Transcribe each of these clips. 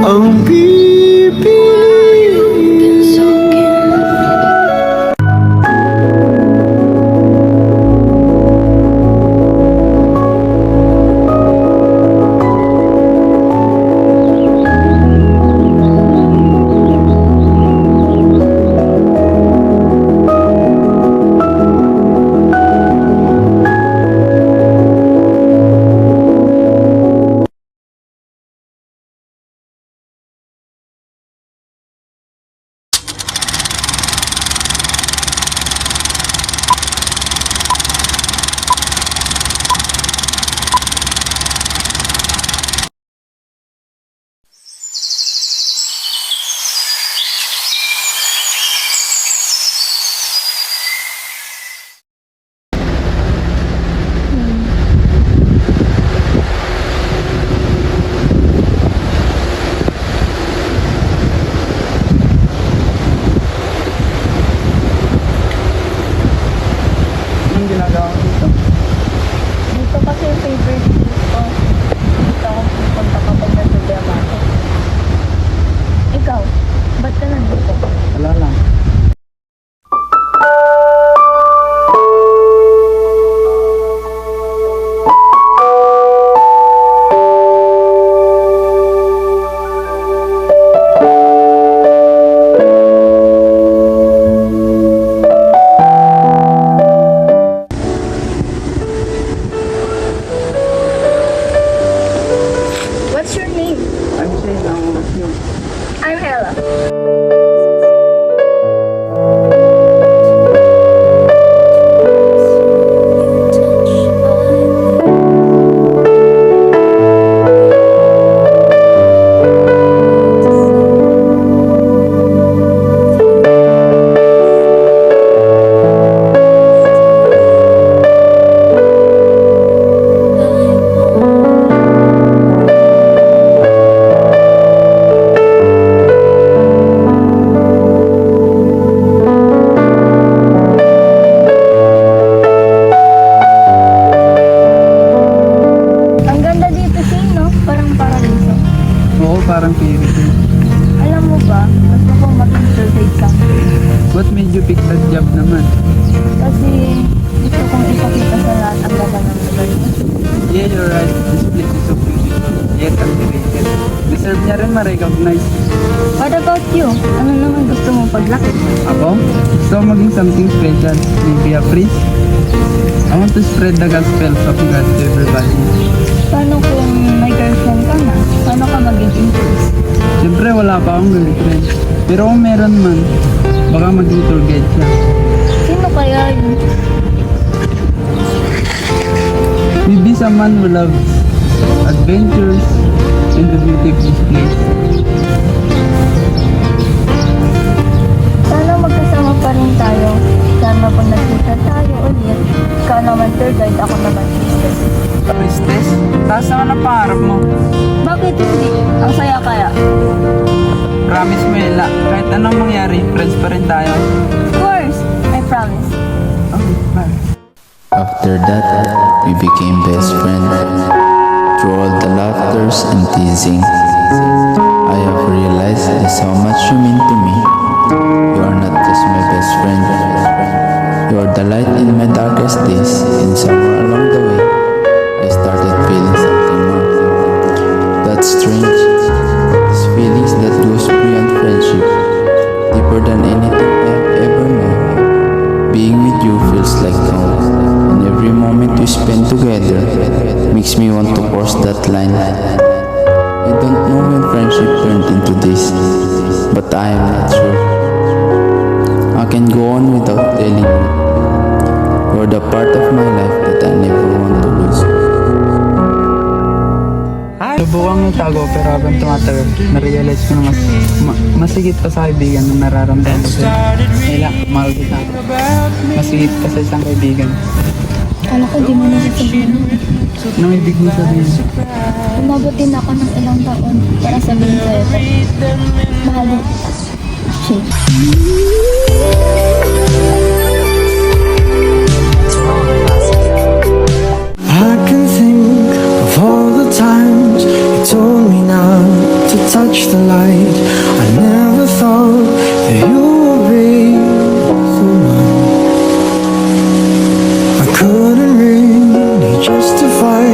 ang pipiliin. Anong ginagawa ko dito? Dito kasi yung favorite place ko. Dito ako pupunta kapag nag-problema ako. Ikaw, ba't ka nandito? Wala lang. What's your name? I'm saying, what's new? I'm Ella. Ang ganda dito, Shane, no? Parang paradiso. Oo, parang fairy tale. Alam mo ba, gusto kong maging tour guide someday. What made you pick that job naman? Kasi gusto kong ipakita sa lahat ang ganda ng lugar niya. Yeah, you're right. This place is so beautiful, yet underrated. Deserve niya rin ma-recognize. What about you? Ano naman gusto mo paglaki? Ako? Gusto ko maging something special. Maybe a priest? I want to spread the gospel of God to everybody. Paano kung may girlfriend ka na? Paano ka magiging priest? Siyempre wala pa akong girlfriend. Pero kung meron man, baka maging tour guide siya. Sino kaya yun? Maybe someone who loves adventures and the beauty of this place. Sana magkasama pa rin tayo. Sana pag nagkita tayo ulit, ikaw naman tour guide, ako naman priestess. Priestess? Taas naman ang pangarap mo. Bakit hindi? Ang saya kaya? Promise mo, Ella. Kahit anong mangyari, friends pa rin tayo. Of course! I promise. Okay, bye. After that, we became best friends. Through all the laughters and teasing, I have realized just how much you mean to me. You are not just my best friend. You are the light in my darkest days, and somewhere along the way, I started feeling something more. That's strange. These feelings that goes beyond friendship, deeper than anything I've ever known. Being with you feels like home, and every moment we spend together makes me want to cross that line. I don't know when friendship turned into this, but I am not sure. I can go on without telling you. You're the part of my life that I never want to lose. Subukan yung tago pero habang tumatagal, na-realize ko na mas higit pa sa kaibigan na nararamdaman ko sa'yo. Ella, mahal kita. Mas higit pa sa isang kaibigan. Kala ko di mo na sasabihin. Anong ibig mo sabihin? Umabutin ako ng ilang taon para sabihin sa'yo ito. Mahal mo kita. Shane. I can think of all the times you told me not to touch the light. I never thought that you would be so mine. I couldn't really justify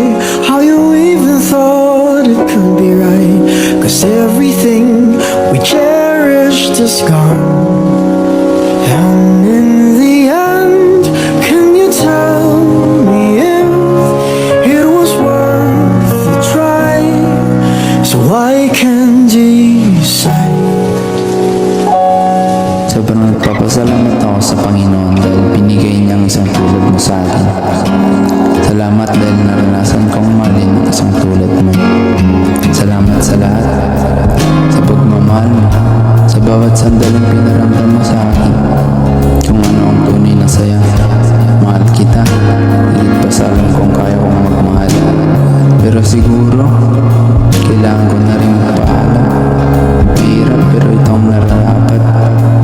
how you even thought it could be right. 'Cause everything we cherished is gone. And in the end, can you tell me if it was worth the try? So I can decide. Sobrang nagpapasalamat ako sa Panginoon dahil binigay niyang isang tulad mo sa akin. Salamat dahil naranasan kong mahalin ang isang tulad mo. Salamat sa lahat, sa pagmamahal mo, sa bawat sandaling pinaramdam mo sa akin. Kung ano ang tunay na saya, mahal kita, higit pa sa alam kung kaya kong magmahal. Pero siguro, kailangan ko na rin magpaalam. Mahirap pero ito ang nararapat.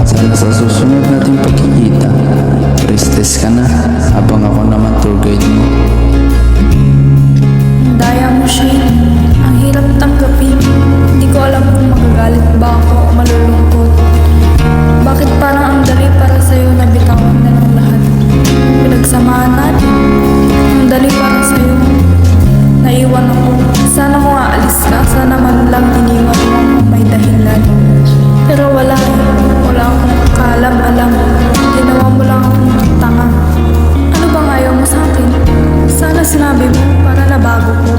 Sana sa susunod nating pagkikita, restless ka na habang ako naman tour guide mo. Daya mo, Shane. Ang hirap tanggapin. Hindi ko alam kung magagalit ba ako o malulungkot. Bakit parang ang dali para sa'yo na bitawan na ng lahat? Pinagsamahan natin. Ang dali para sa'yo. Naiwan ako. Sana mo aalis ka. Sana man lang iniwan mo kung may dahilan. Pero wala eh. Wala akong kaalam-alam. Ginawa mo lang akong tanga. Ano bang ayaw mo sa akin? Sana sinabi mo para nabago ko.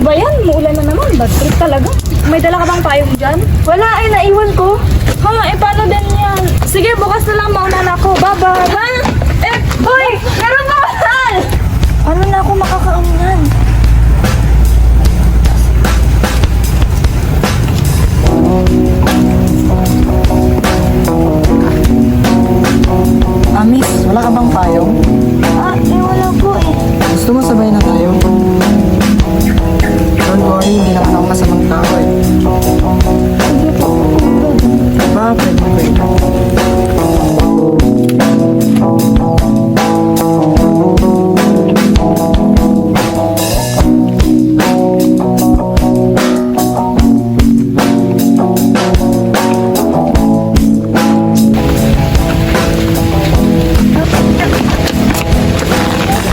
Ba yan? Muulan na naman. Bad trip talaga. May dala ka bang payong dyan? Wala eh, naiwan ko. Ha, eh paano din yan? Sige, bukas na lang mauna na ako. Bye-bye. Ha? Eh, hoy! Meron pa kasal! Ano na ako makakaunan? Miss, wala ka bang payong? Ah, eh wala po eh. Gusto mo sabay na tayo? Don't worry, hindi naman ako masamang tao eh. Sige po. Ba, pwede.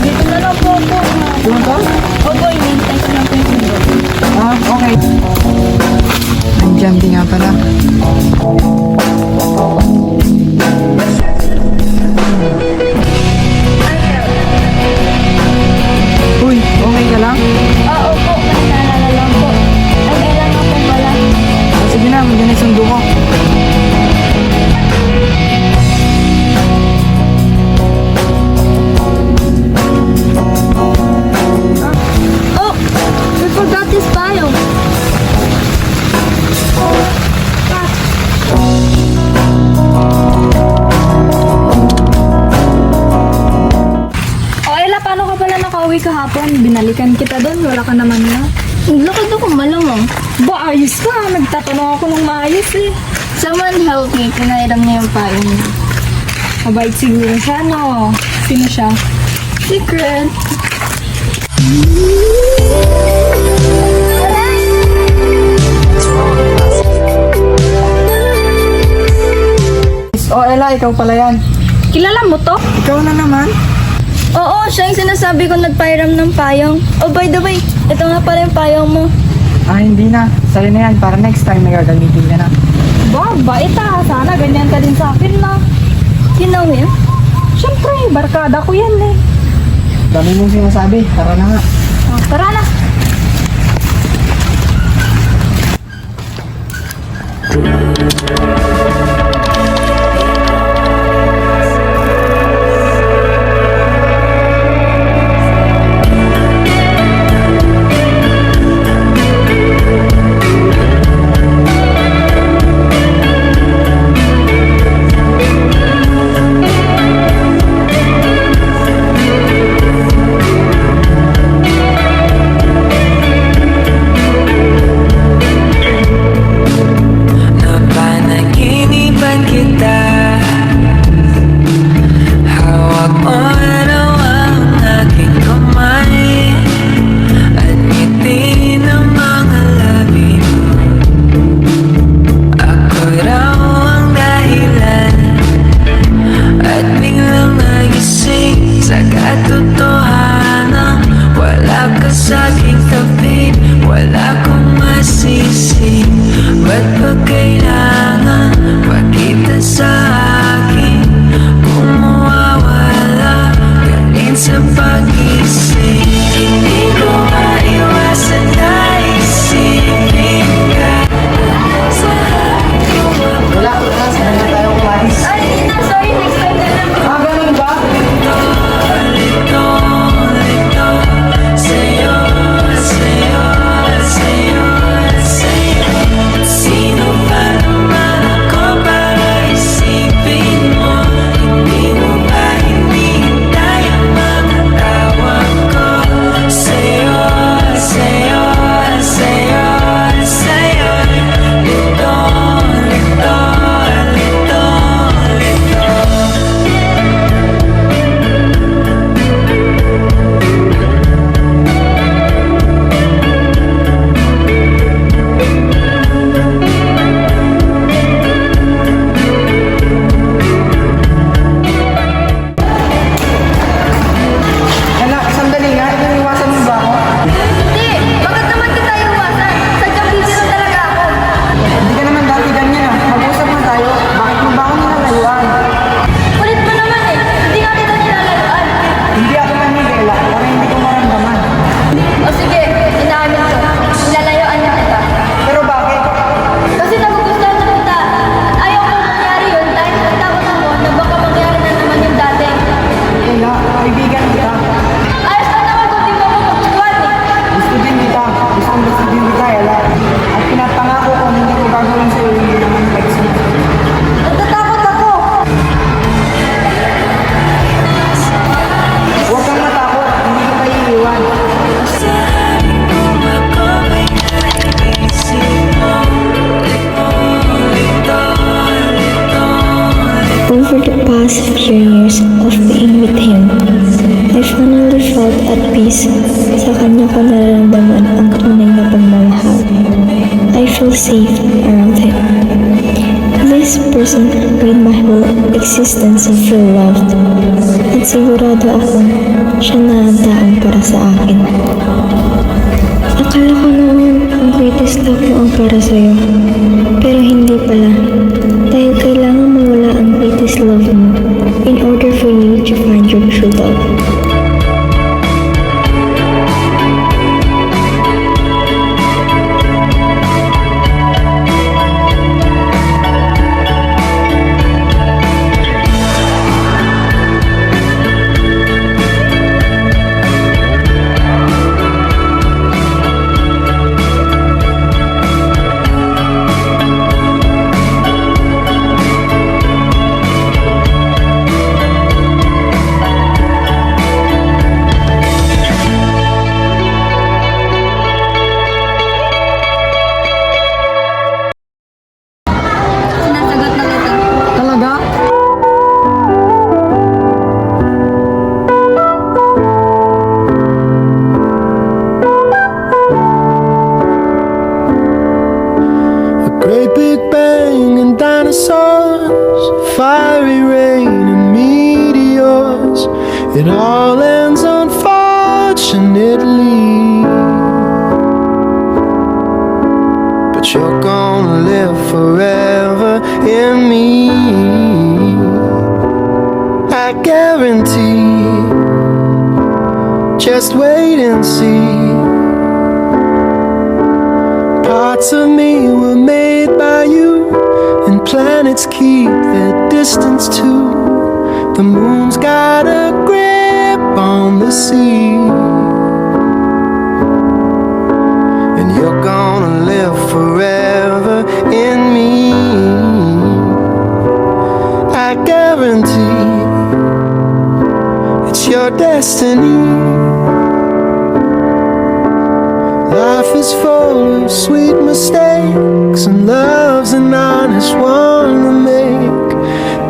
Dito na lang po po. Doon ka? Opo, inintay ko lang po yung mundo. Ah, okay. Nandiyan din nga pala. Uy, okay ka lang? Ah, opo. May naalala lang po. Ay, ilan ako pala. Ah, sige na, magyan na yung sundo ko. Oh! We forgot this payong. Oh, Ella, paano ka pala nakauwi kahapon? Binalikan kita doon, wala ka naman na. Lakad ako malamang. Ba, ayos ka. Nagtatanong ako ng maayos eh. Someone help me. Pinairam niya yung payong niya. Mabait siguro siya, no? Sino siya? Secret. Oh, Ella, ikaw pala yan. Kilala mo to? Ikaw na naman? Oo, siya yung sinasabi ko nagpairam ng payong. Oh, by the way, ito nga pala yung payong mo. Ah, hindi na. Sa'yo na yan. Para next time may gagamitin ka na. Ba, bait ah. Sana ganyan ka din sa akin na. You know him? Siyempre, barkada ko yan eh. Dami mong sinasabi. Tara na nga. Oh, tara na. Not by the ba kailangan pakita sa akin kung mawawala ka rin sa pag-isip? Hindi ko maiwasan na isipin ka. Sa hangin ko Wala, saan na tayo kumain? Ay, hindi na. Sorry, next time na lang. Ganun ba? lito, sa'yo, sa'yo, sa'yo, sa'yo. Sino ba naman ako para isipin mo? Hindi mo ba hinihintay ang mga tawag ko? Sa'yo, sa'yo, sa'yo, sa'yo. Lito, lito, lito, lito. Anak, sandali nga. Iniwasan mo ba ako? Hindi! Bakit naman kita iwasan? Sadyang busy na talaga ako. Hindi ka naman dati ganyan ah. Mag-usap na tayo. Bakit mo ba ako nilalayuan? Kulit mo naman eh. Hindi nga kita nilalayuan. Hindi ako nanigela para hindi ko maramdaman. O sige, inaamin ko. Nilalayuan niya kita. Pero bakit? Kasi nagugustuhan na kita. At ayaw ko mangyari yun dahil natakot ako na baka mangyari na naman yung dati. Kaya, kaibigan kita. Ayos ka naman kung di mo ako magustuhan eh. Gusto din kita. Gusto din kita, Ella. At pinapangako ko hindi ko gagawin sa'yo hindi naman pagsin. Natatakot ako. Huwag kang matakot. Hindi ko kayo iiwan. Over the past few years of being with him, I finally felt at peace. Sa kanya ko nararamdaman ang tunay na pagmamahal. I feel safe around him. This person made my whole existence feel loved. At sigurado akong siya na ang taong para sa akin. Akala ko noon ang greatest love mo ang para sa'yo. Pero hindi pala. Dahil kailangan mawala ang greatest love mo in order for you to find your true love. Sinasagot na kita. Talaga? A great big bang and dinosaurs, fiery rain and meteors. It all ends unfortunately. But you're gonna live forever in me. I guarantee. Just wait and see. Parts of me were made by you, and planets keep their distance too. The moon's got a grip on the sea, and you're gonna live forever in me. I guarantee it's your destiny. Life is full of sweet mistakes, and love's an honest one to make.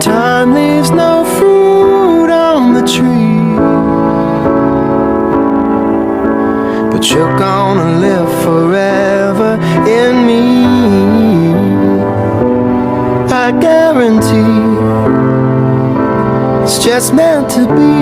Time leaves no fruit on the tree, but you're gonna live forever in me. I guarantee it's just meant to be.